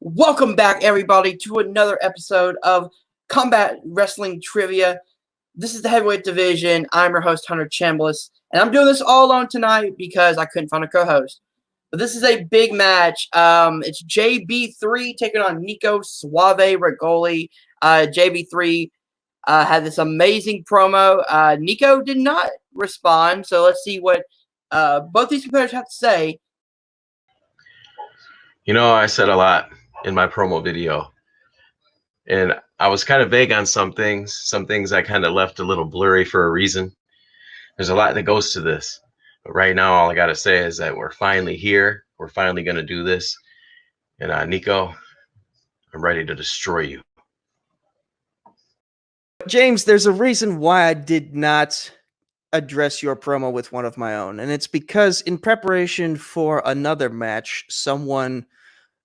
Welcome back, everybody, to another episode of Combat Wrestling Trivia. This is the heavyweight division. I'm your host, Hunter Chambliss, and I'm doing this all alone tonight because I couldn't find a co-host. But this is a big match. It's JB3 taking on Nico Suave Regoli. JB3 had this amazing promo. Nico did not respond, so let's see what both these competitors have to say. You know, I said a lot in my promo video, and I was kind of vague on some things. Some things I kind of left a little blurry for a reason. There's a lot that goes to this. But right now, all I got to say is that we're finally here. We're finally going to do this. And Nico, I'm ready to destroy you. James, there's a reason why I did not address your promo with one of my own. And it's because in preparation for another match, someone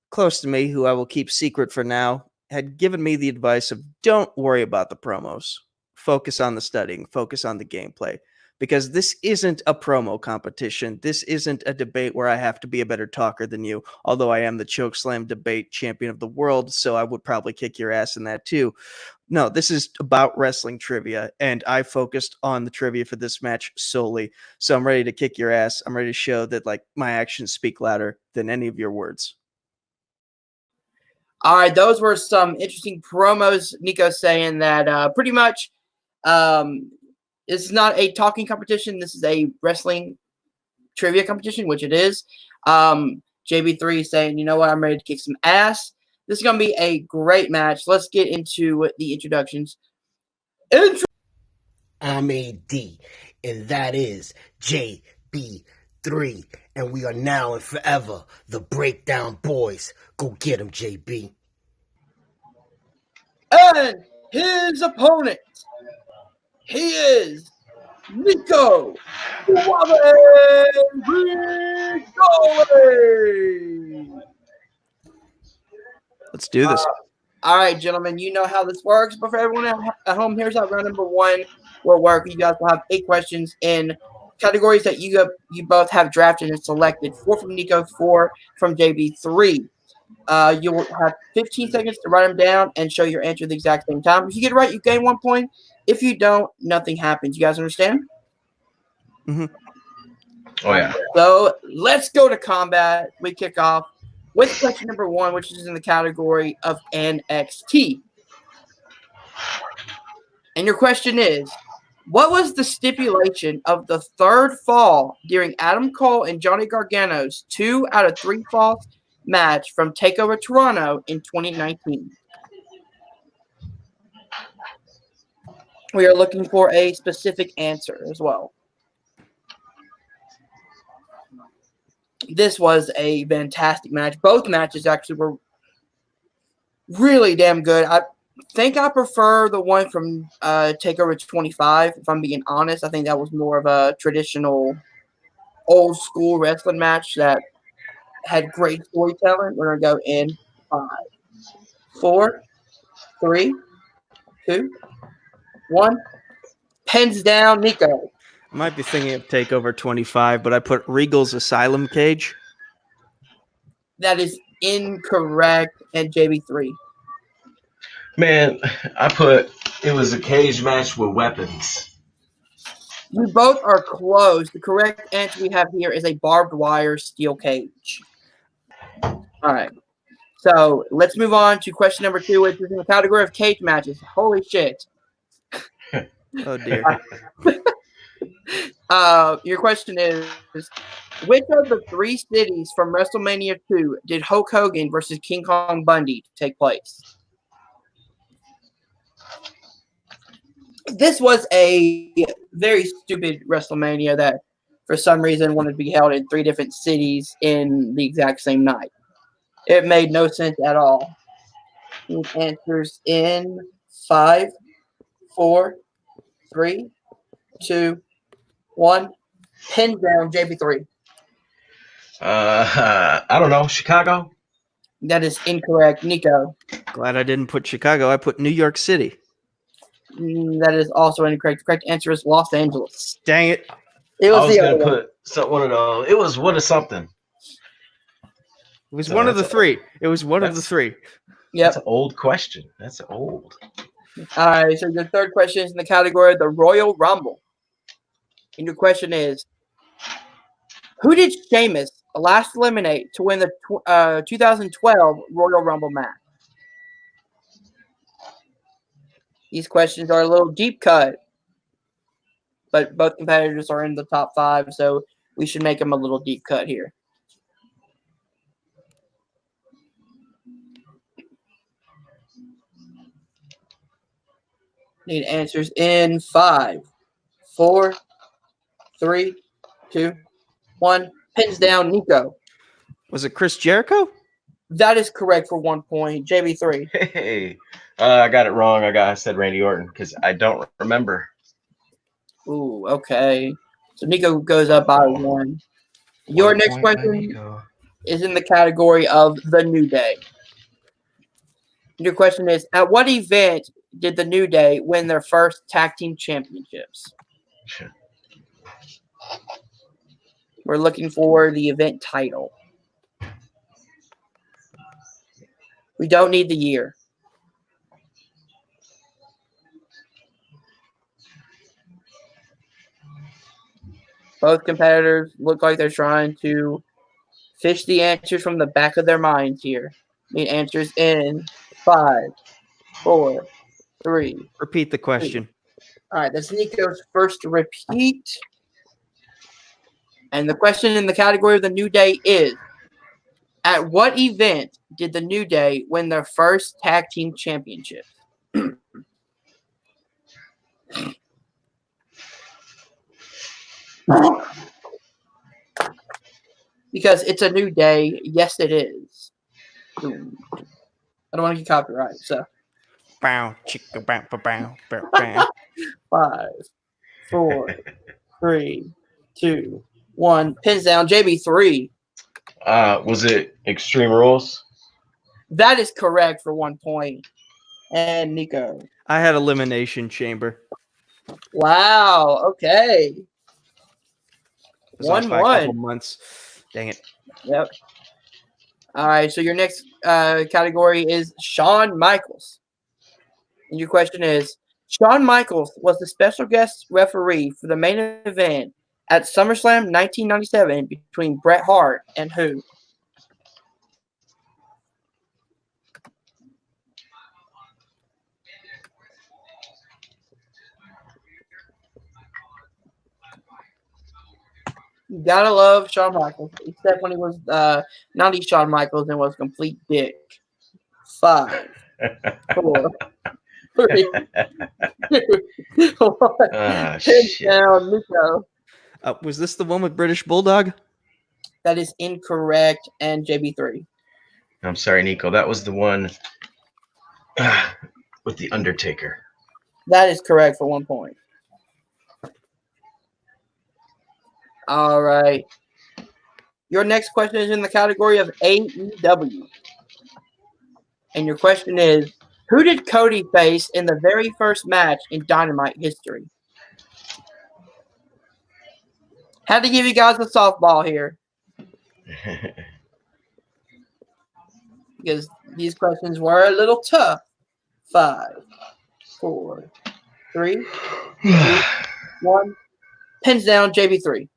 close to me, who I will keep secret for now, had given me the advice of don't worry about the promos. Focus on the studying. Focus on the gameplay. Because this isn't a promo competition. This isn't a debate where I have to be a better talker than you, although I am the Chokeslam debate champion of the world, so I would probably kick your ass in that too. No, this is about wrestling trivia, and I focused on the trivia for this match solely. So I'm ready to kick your ass. I'm ready to show that my actions speak louder than any of your words. All right, those were some interesting promos. Nico saying that pretty much this is not a talking competition. This is a wrestling trivia competition, which it is. JB3 saying, you know what, I'm ready to kick some ass. This is going to be a great match. Let's get into the introductions. I'm AD, and that is JB3, and we are now and forever the Breakdown Boys. Go get him, JB. And his opponent, he is Nico Suave Regoli. Let's do this. All right, gentlemen, you know how this works. But for everyone at home, here's how round number one will work. You guys will have 8 questions in categories that you both have drafted and selected. 4 from Nico, 4 from JB3. You will have 15 seconds to write them down and show your answer at the exact same time. If you get it right, you gain 1 point. If you don't, nothing happens. You guys understand? Mm-hmm. Oh, yeah. So let's go to combat. We kick off with question number 1, which is in the category of NXT. And your question is, what was the stipulation of the third fall during Adam Cole and Johnny Gargano's 2 out of 3 falls match from TakeOver Toronto in 2019? We are looking for a specific answer as well. This was a fantastic match. Both matches actually were really damn good. I think I prefer the one from TakeOver 25, if I'm being honest. I think that was more of a traditional old school wrestling match that had great storytelling. We're going to go in 5, 4, 3, 2, 1. Pens down, Nico. I might be thinking of TakeOver 25, but I put Regal's Asylum Cage. That is incorrect. And JB3. Man, I put it was a cage match with weapons. You both are close. The correct answer we have here is a barbed wire steel cage. All right. So let's move on to question number 2, which is in the category of cage matches. Holy shit. Oh, dear. Your question is, which of the 3 cities from WrestleMania 2 did Hulk Hogan versus King Kong Bundy take place? This was a very stupid WrestleMania that, for some reason, wanted to be held in 3 different cities in the exact same night. It made no sense at all. Answers in 5, 4, 3, 2, 1. Pin down, JB3. I don't know. Chicago? That is incorrect. Nico. Glad I didn't put Chicago. I put New York City. That is also incorrect. The correct answer is Los Angeles. Dang it. It was I was the going other to one. put one of those. It was one of something. It was So one of the that's three. It was one of the that's- three. Yep. That's an old question. That's old. All right. So your third question is in the category of the Royal Rumble. And your question is, who did Sheamus last eliminate to win the 2012 Royal Rumble match? These questions are a little deep cut, but both competitors are in the top 5, so we should make them a little deep cut here. Need answers in 5, 4, 3, 2, 1. Pins down, Nico. Was it Chris Jericho? That is correct for 1 point. JB3. Hey, I got it wrong. I said Randy Orton because I don't remember. Ooh, okay. So Nico goes up by 1. Your 1 next point by question Nico. is in the category of the New Day. Your question is, at what event did the New Day win their first tag team championships? We're looking for the event title. We don't need the year. Both competitors look like they're trying to fish the answers from the back of their minds here. Need answers in 5, 4, 3. Repeat the question. All right, that's Nico's first repeat. And the question in the category of the New Day is, at what event did the New Day win their first tag team championship? Because it's a new day. Yes, it is. I don't want to get copyright, so. Bow, chicka, bow, bow, bow, bow, bow. 5, 4, 3, 2, 1. Pins down. JB3. Was it Extreme Rules? That is correct for 1 point. And Nico. I had Elimination Chamber. Wow. Okay. It was off by a couple 1-1. months. Dang it. Yep. All right. So your next category is Shawn Michaels. And your question is, Shawn Michaels was the special guest referee for the main event at SummerSlam 1997 between Bret Hart and who? You gotta love Shawn Michaels, except when he was not Shawn Michaels and was a complete dick. 5, 4, 3, 2, 1. Pin Shit. down, Nico. Was this the one with British Bulldog? That is incorrect. And JB3. I'm sorry, Nico. That was the one with the Undertaker. That is correct for 1 point. All right. Your next question is in the category of AEW. And your question is, who did Cody face in the very first match in Dynamite history? Had to give you guys a softball here because these questions were a little tough. 5, 4, 3, 2, 1. Pins down, JB3.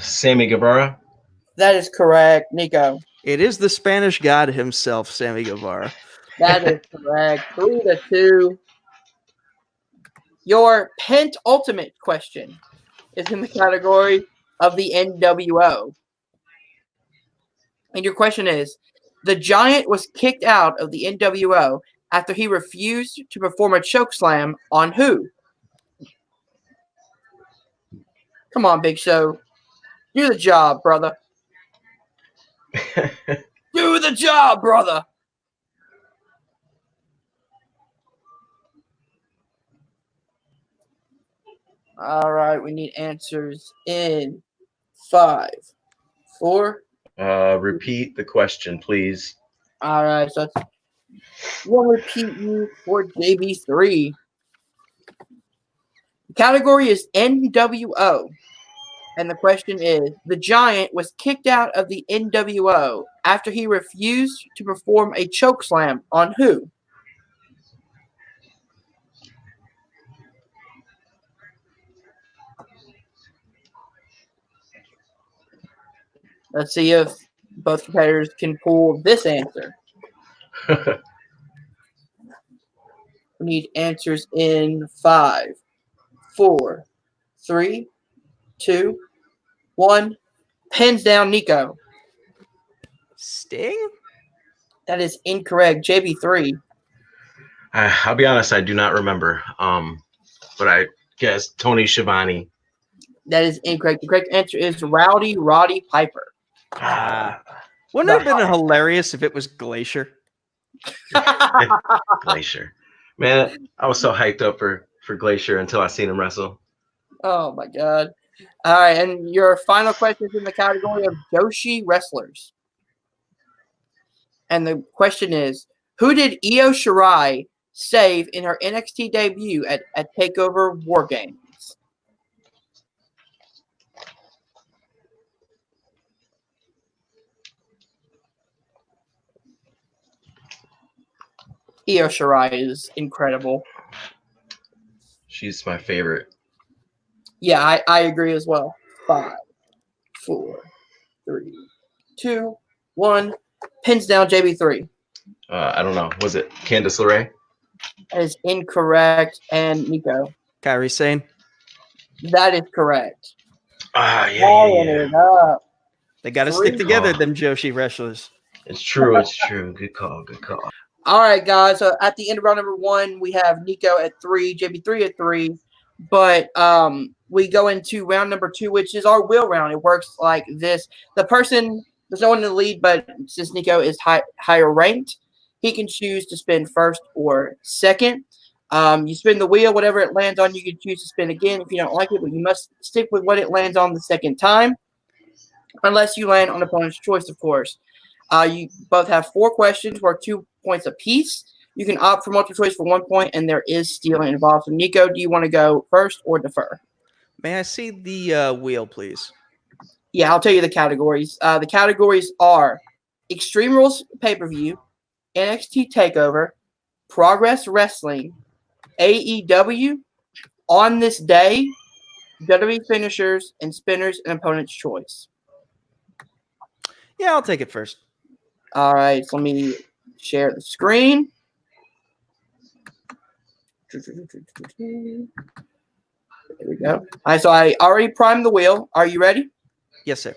Sammy Guevara. That is correct, Nico. It is the Spanish god himself, Sammy Guevara. That is correct. 3-2. Your penultimate question is in the category of the NWO. And your question is, the Giant was kicked out of the NWO after he refused to perform a chokeslam on who? Come on, Big Show. Do the job, brother. Do the job, brother. All right, we need answers in 5, 4. Repeat the question, please. All right, so we'll repeat you for JB3. The category is NWO. And the question is, the Giant was kicked out of the NWO after he refused to perform a chokeslam on who? Let's see if both competitors can pull this answer. We need answers in 5, 4, 3, 2, 1. Pins down, Nico. Sting? That is incorrect. JB3. I'll be honest, I do not remember. But I guess Tony Schiavone. That is incorrect. The correct answer is Rowdy Roddy Piper. Wouldn't it have been hilarious if it was Glacier? Glacier. Man, I was so hyped up for Glacier until I seen him wrestle. Oh my god. All right, and your final question is in the category of Joshi wrestlers. And the question is, who did Io Shirai save in her NXT debut at TakeOver War Games? Io Shirai is incredible. She's my favorite. Yeah, I agree as well. 5, 4, 3, 2, 1. Pins down, JB3. I don't know. Was it Candice LeRae? That is incorrect. And Nico. Kairi Sane? That is correct. Yeah. It up. They got to stick together, them Joshi wrestlers. It's true. It's true. Good call. Good call. All right, guys. So at the end of round number 1, we have Nico at 3, JB3 at 3. But we go into round number 2, which is our wheel round. It works like this. There's no one in the lead, but since Nico is higher ranked, he can choose to spin first or second. You spin the wheel, whatever it lands on, you can choose to spin again if you don't like it, but you must stick with what it lands on the second time, unless you land on opponent's choice, of course. You both have 4 questions worth 2 points apiece. You can opt for multiple choice for 1 point, and there is stealing involved. So, Nico, do you want to go first or defer? May I see the wheel, please? Yeah, I'll tell you the categories. The categories are Extreme Rules pay-per-view, NXT TakeOver, Progress Wrestling, AEW, On This Day, WWE Finishers, and Spinners and Opponent's Choice. Yeah, I'll take it first. All right, so let me share the screen. There we go. All right, so I already primed the wheel. Are you ready? Yes, sir.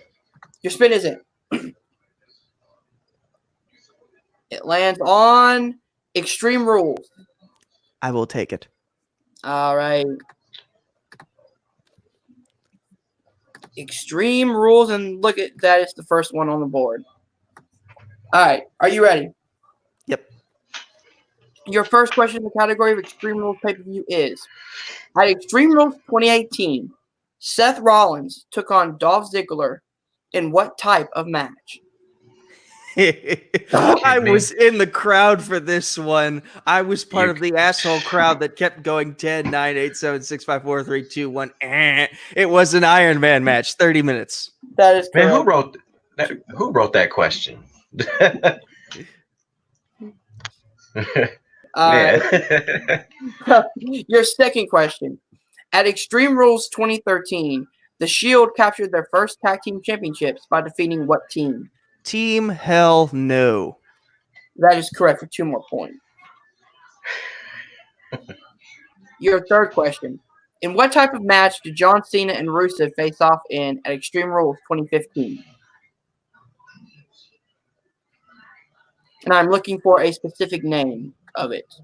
Your spin is in. It lands on Extreme Rules. I will take it. All right. Extreme Rules, and look at that. It's the first one on the board. All right. Are you ready? Yep. Your first question in the category of Extreme Rules pay-per-view is, at Extreme Rules 2018, Seth Rollins took on Dolph Ziggler in what type of match? I was in the crowd for this one. I was part of the asshole crowd that kept going 10, 9, 8, 7, 6, 5, 4, 3, 2, 1. It was an Iron Man match, 30 minutes. That is correct. Man, who wrote that question? Your second question. At Extreme Rules 2013, the Shield captured their first tag team championships by defeating what team? Team Hell No. That is correct for 2 more points. Your third question. In what type of match did John Cena and Rusev face off in at Extreme Rules 2015? And I'm looking for a specific name of it.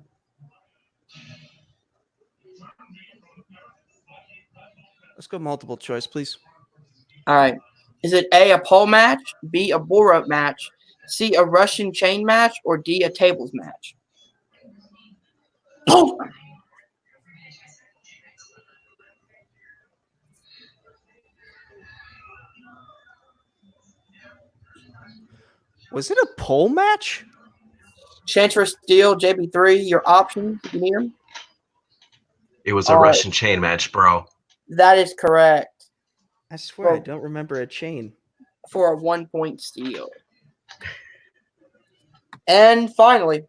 Let's go multiple choice, please. All right. Is it A, a pole match, B, a bull rope match, C, a Russian chain match, or D, a tables match? Was it a pole match? Chance for Steel, JB3, your options, if you need them. It was a Russian chain match, bro. That is correct. I swear, I Well- don't remember a chain. for a 1-point steal. And finally,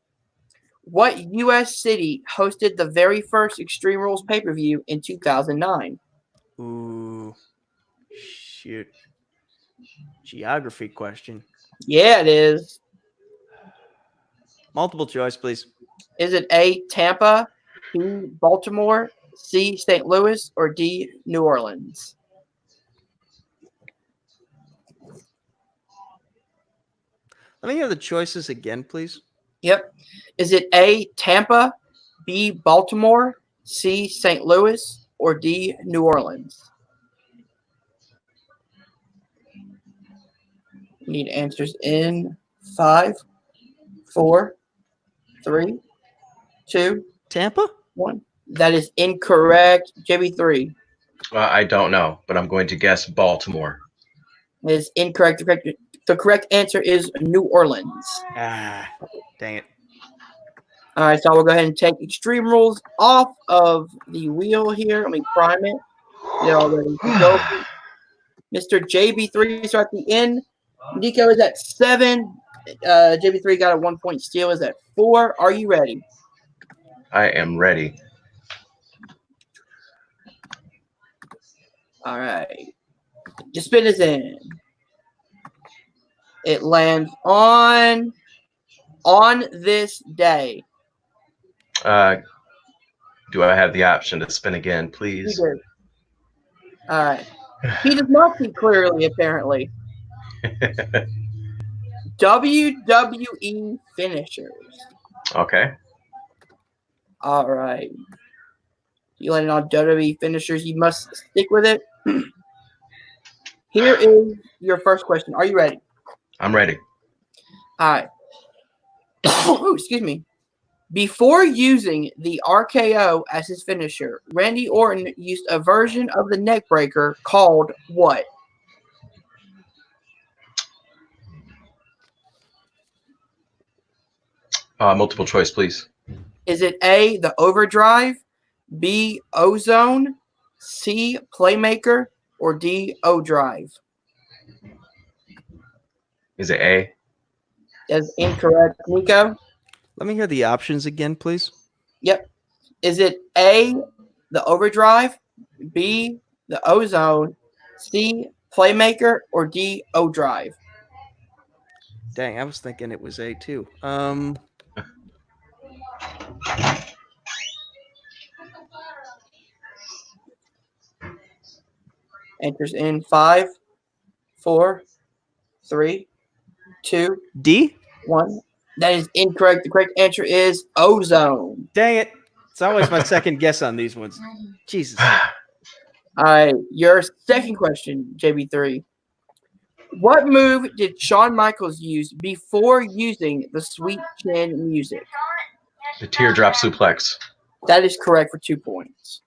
what U.S. city hosted the very first Extreme Rules pay-per-view in 2009? Ooh, shoot. Geography question. Yeah, it is. Multiple choice, please. Is it A, Tampa, B, Baltimore, C, St. Louis, or D, New Orleans? Let me hear the choices again, please. Yep. Is it A, Tampa, B, Baltimore, C, St. Louis, or D, New Orleans? Need answers in 5, 4, 3, 2, Tampa? 1. That is incorrect. JB3 I don't know, but I'm going to guess Baltimore. is incorrect. The correct answer is New Orleans. Ah, dang it. All right, so we'll go ahead and take Extreme Rules off of the wheel here. Let me prime it. Get all ready to go. Mr. JB3 is at the end. Nico is at 7. JB3 got a 1-point steal. Is at 4. Are you ready? I am ready. All right. Your spin is in. It lands on this day. Do I have the option to spin again, You please? do. All right. He does not see clearly, apparently. WWE finishers. Okay. All right. You landed on WWE finishers. You must stick with it. Here is your first question. Are you ready? I'm ready. All right. Oh, excuse me. Before using the RKO as his finisher, Randy Orton used a version of the neckbreaker called what? Multiple choice, please. Is it A, the overdrive, B, ozone, C, playmaker, or D, O-drive? Is it A? That's incorrect. Nico? Let me hear the options again, please. Yep. Is it A, the overdrive, B, the ozone, C, playmaker, or D, O-drive? Dang, I was thinking it was A too. Enters in 5, 4, 3, 2, D? 1. That is incorrect. The correct answer is ozone. Dang it. It's always my second guess on these ones. Jesus. All right, your second question, JB3. What move did Shawn Michaels use before using the sweet chin music? The teardrop suplex. That is correct for 2 points.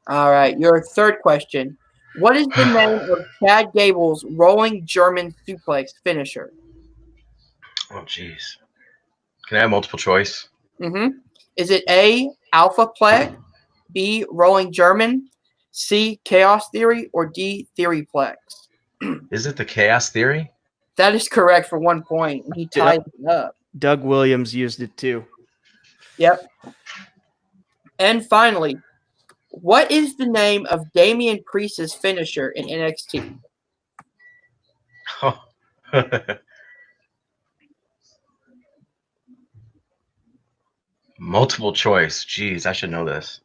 All right, your third question. What is the name of Chad Gable's rolling German suplex finisher? Oh, jeez. Can I have multiple choice? Mm-hmm. Is it A, Alpha Plex, B, Rolling German, C, Chaos Theory, or D, Theory Plex? Is it the chaos theory? That is correct for 1 point. He tied it up. Doug Williams used it too. Yep. And finally, what is the name of Damian Priest's finisher in NXT? Oh. Multiple choice. Jeez, I should know this.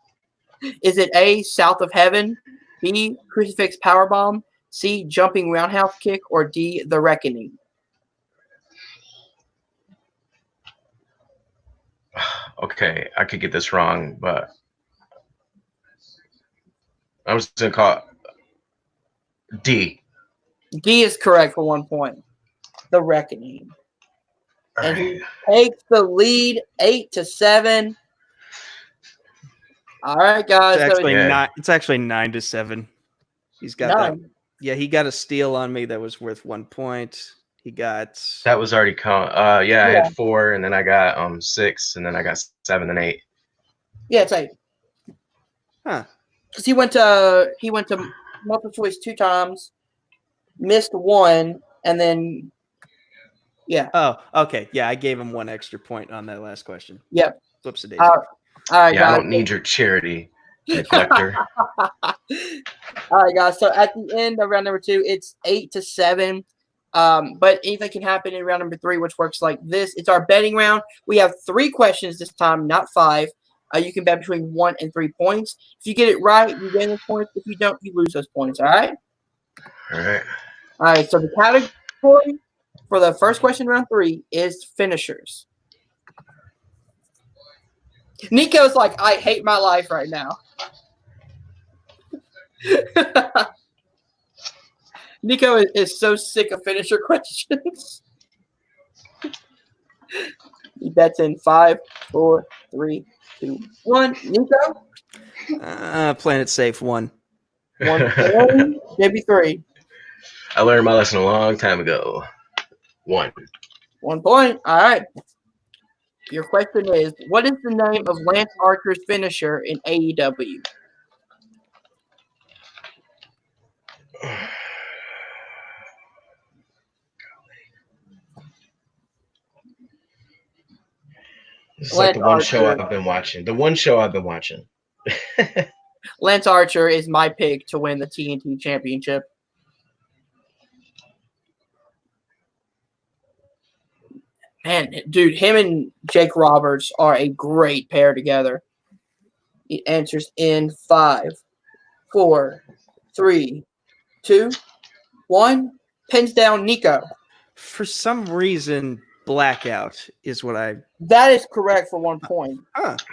Is it A, South of Heaven, B, Crucifix Powerbomb, C, Jumping Roundhouse Kick, or D, The Reckoning? Okay, I could get this wrong, but I'm just gonna call it D. D is correct for 1 point. The Reckoning. All And right. he takes the lead 8-7. All right, guys. It's actually Yeah. not. It's actually 9-7. He's got that. 9. Yeah, he got a steal on me that was worth 1 point. He got. That was already I Yeah. had 4, and then I got 6, and then I got 7 and 8. Yeah, it's 8. Huh. Because he went to multiple choice 2 times, missed 1, and then yeah. Oh, okay. Yeah, I gave him 1 extra point on that last question. Yep. Whoops a daisy. All right, Yeah, I guys. don't need your charity, neglector. All right, guys. So at the end of round number 2, it's 8-7. But anything can happen in round number 3, which works like this. It's our betting round. We have 3 questions this time, not 5. You can bet between 1 and 3 points. If you get it right, you win those points. If you don't, you lose those points. All right. All right. All right. So the category for the first question, round 3, is finishers. Nico's like, I hate my life right now. Nico is so sick of finisher questions. He bets in 5, 4, 3, 2, 1. Nico? Playing it safe. 1. 1 point. JB3. I learned my lesson a long time ago. 1. 1 point. All right. Your question is, what is the name of Lance Archer's finisher in AEW? This is like the one show Archer. I've been watching. The one show I've been watching. Lance Archer is my pick to win the TNT Championship. Man, dude, him and Jake Roberts are a great pair together. He answers in 5, 4, 3, 2, 1. Pins down Nico. For some reason, Blackout is what I. That is correct for 1 point.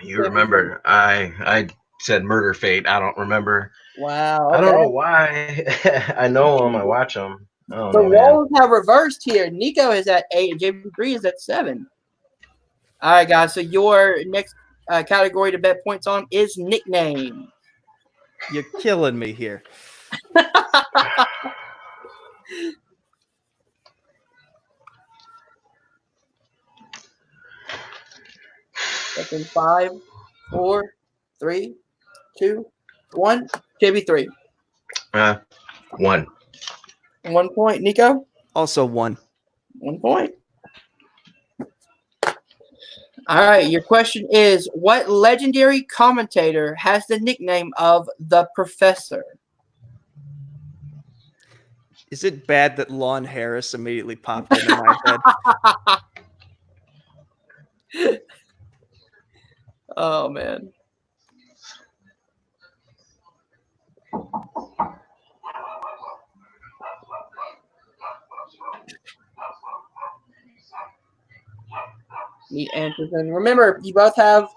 You remember? I said Murder Fate. I don't remember. Wow. I don't okay. know why. I know them. I watch them. I don't The know, man. roles have reversed here. Nico is at 8 and JB3 is at 7. All right, guys. So your next category to bet points on is nickname. You're killing me here. That's in 5, 4, 3, 2, 1. JB3. 1. 1 point. Nico? Also 1. 1 point. All right. Your question is, what legendary commentator has the nickname of the Professor? Is it bad that Lon Harris immediately popped into my head? Oh, man. Need answers. And remember, you both have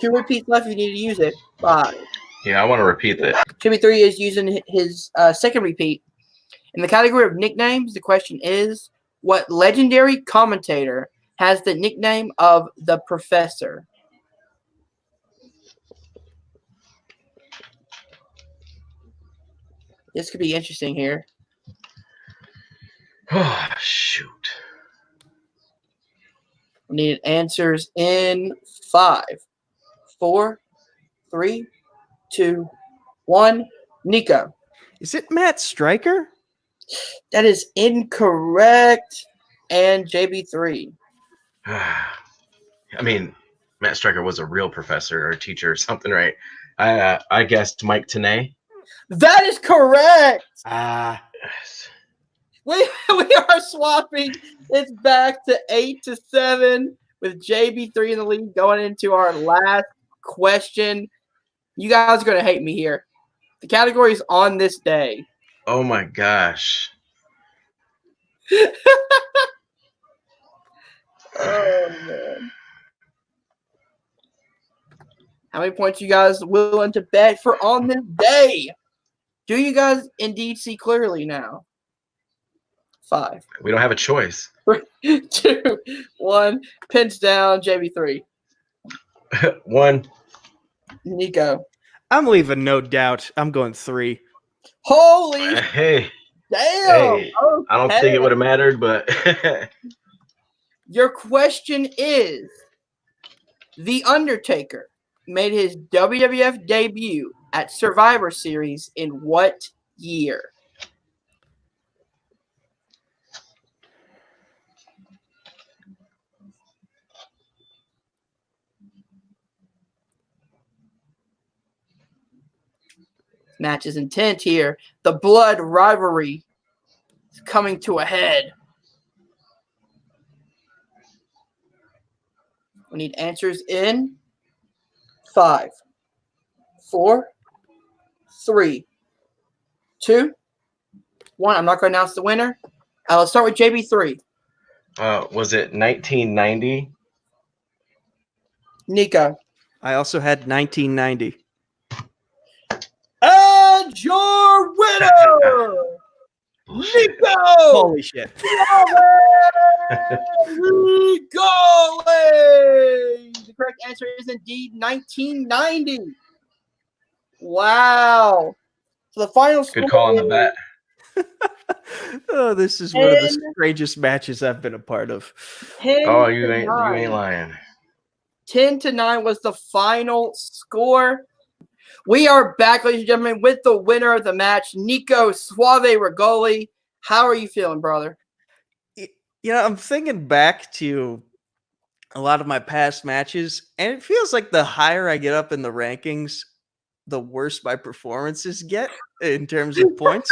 2 repeats left. You need to use it. 5. Yeah, I want to repeat that. JB3 is using his second repeat. In the category of nicknames, the question is, what legendary commentator has the nickname of the Professor? This could be interesting here. Oh, shoot. We need answers in 5, 4, 3, 2, 1. Nico. Is it Matt Stryker? That is incorrect. And JB3. I mean, Matt Stryker was a real professor or teacher or something, right? I guessed Mike Tenay. That is correct. Yes. We are swapping. It's back to 8-7 with JB3 in the lead going into our last question. You guys are going to hate me here. The category is on this day. Oh my gosh. Oh, man. How many points you guys willing to bet for on this day? Do you guys indeed see clearly now? 5. We don't have a choice. 2, 1. Pins down, JB3. 1. Nico. I'm leaving no doubt. I'm going 3. Holy Hey. damn. Hey. I don't think it would have mattered, but Your question is, The Undertaker made his WWF debut at Survivor Series in what year? Match is intent here. The blood rivalry is coming to a head. We need answers in 5, 4, 3, 2, 1. I'm not going to announce the winner. Let's start with JB3. Was it 1990? Nico. I also had 1990. And your winner, Nico Holy shit. Regoli. The correct answer is indeed 1990. Wow. So the final score. Good call on the bet. Oh, this is one of the strangest matches I've been a part of. Oh, you ain't lying. 10-9 was the final score. We are back, ladies and gentlemen, with the winner of the match, Nico Suave Regoli. How are you feeling, brother? You know, I'm thinking back to a lot of my past matches, and it feels like the higher I get up in the rankings, the worse my performances get in terms of points.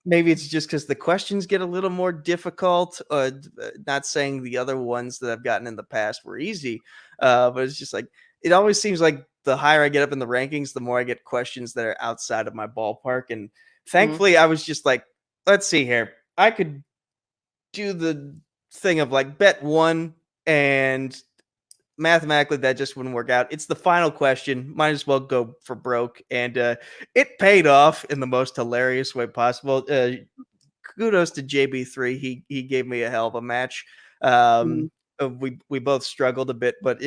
Maybe it's just because the questions get a little more difficult. Not saying the other ones that I've gotten in the past were easy, but it's just like it always seems like the higher I get up in the rankings, the more I get questions that are outside of my ballpark. And thankfully, I was just like, let's see here. I could do the thing of like bet one, and mathematically that just wouldn't work out. It's the final question. Might as well go for broke. And it paid off in the most hilarious way possible. Kudos to JB3. He gave me a hell of a match. We both struggled a bit, but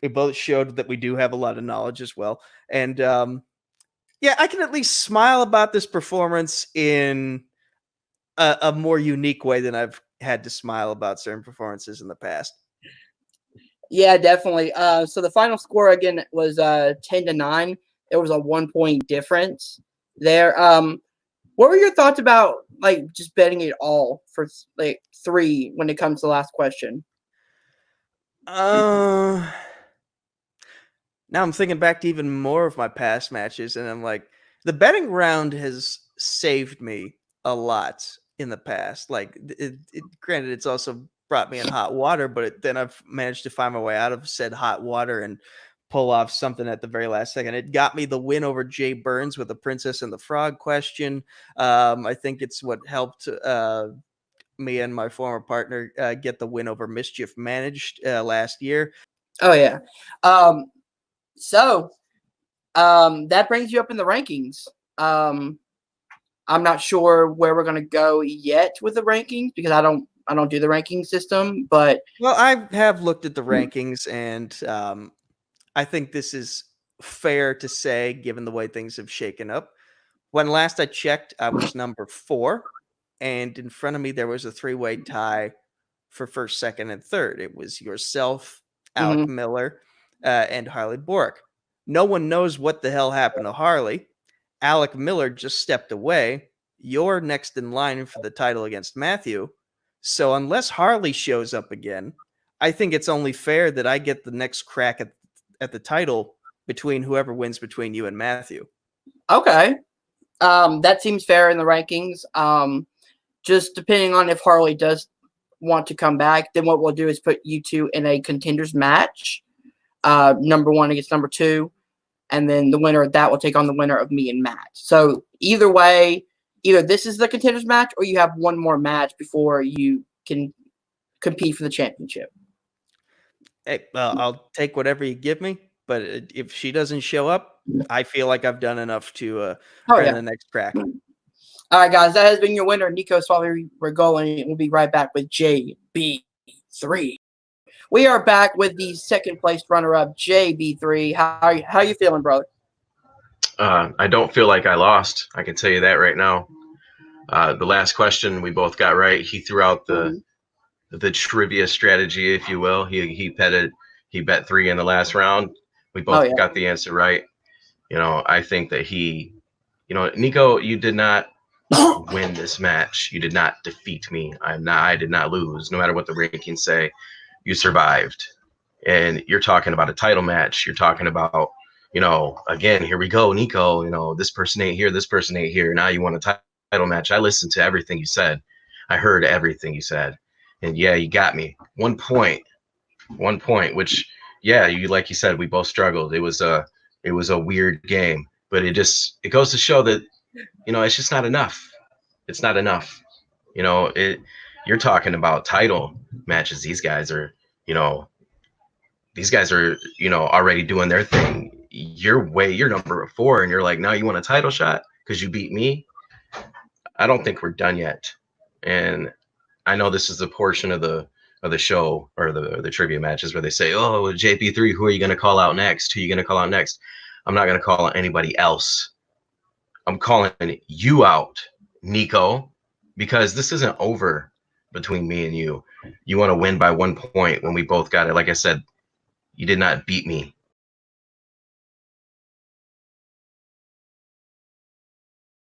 we both showed that we do have a lot of knowledge as well. And yeah, I can at least smile about this performance in a more unique way than I've had to smile about certain performances in the past. Yeah, definitely. So the final score again was 10-9. There was a 1-point difference there. What were your thoughts about like just betting it all for like 3 when it comes to the last question? Now I'm thinking back to even more of my past matches, and I'm like, the betting round has saved me a lot in the past. Like, granted, it's also brought me in hot water, but then I've managed to find my way out of said hot water and pull off something at the very last second. It got me the win over Jay Burns with the Princess and the Frog question. I think it's what helped me and my former partner get the win over Mischief Managed last year. Oh yeah. So that brings you up in the rankings. I'm not sure where we're gonna go yet with the rankings because I don't do the ranking system, but well, I have looked at the rankings, and I think this is fair to say, given the way things have shaken up. When last I checked, I was number 4, and in front of me there was a 3-way tie for first, second, and third. It was yourself, Alec Miller, and Harley Bork. No one knows what the hell happened to Harley. Alec Miller just stepped away. You're next in line for the title against Matthew. So unless Harley shows up again, I think it's only fair that I get the next crack at the title between whoever wins between you and Matthew. Okay. That seems fair in the rankings. Just depending on if Harley does want to come back, then what we'll do is put you two in a contenders match. Number 1 against number 2. And then the winner of that will take on the winner of me and Matt. So either way, either this is the contenders match or you have one more match before you can compete for the championship. Hey, I'll take whatever you give me. But if she doesn't show up, I feel like I've done enough to earn the next crack. All right, guys. That has been your winner, Nico Suave Regoli. We'll be right back with JB3. We are back with the second place runner-up, JB3. How you feeling, brother? I don't feel like I lost. I can tell you that right now. The last question we both got right. He threw out the trivia strategy, if you will. He he bet 3 in the last round. We both yeah. got the answer right. You know, I think that Nico, you did not win this match. You did not defeat me. I did not lose. No matter what the rankings say, you survived. And you're talking about a title match. You're talking about, again, here we go, Nico, this person ain't here. This person ain't here. Now you want a title match. I listened to everything you said. I heard everything you said. And yeah, you got me. 1 point, which, yeah, like you said, we both struggled. It was a weird game, but it goes to show that, it's just not enough. It's not enough. You're talking about title matches. These guys are already doing their thing. You're number 4, and you're like, now you want a title shot because you beat me? I don't think we're done yet. And I know this is a portion of the show or the trivia matches where they say, oh, JP3, who are you going to call out next? Who are you going to call out next? I'm not going to call out anybody else. I'm calling you out, Nico, because this isn't over between me and you. You want to win by 1 point when we both got it. Like I said, you did not beat me.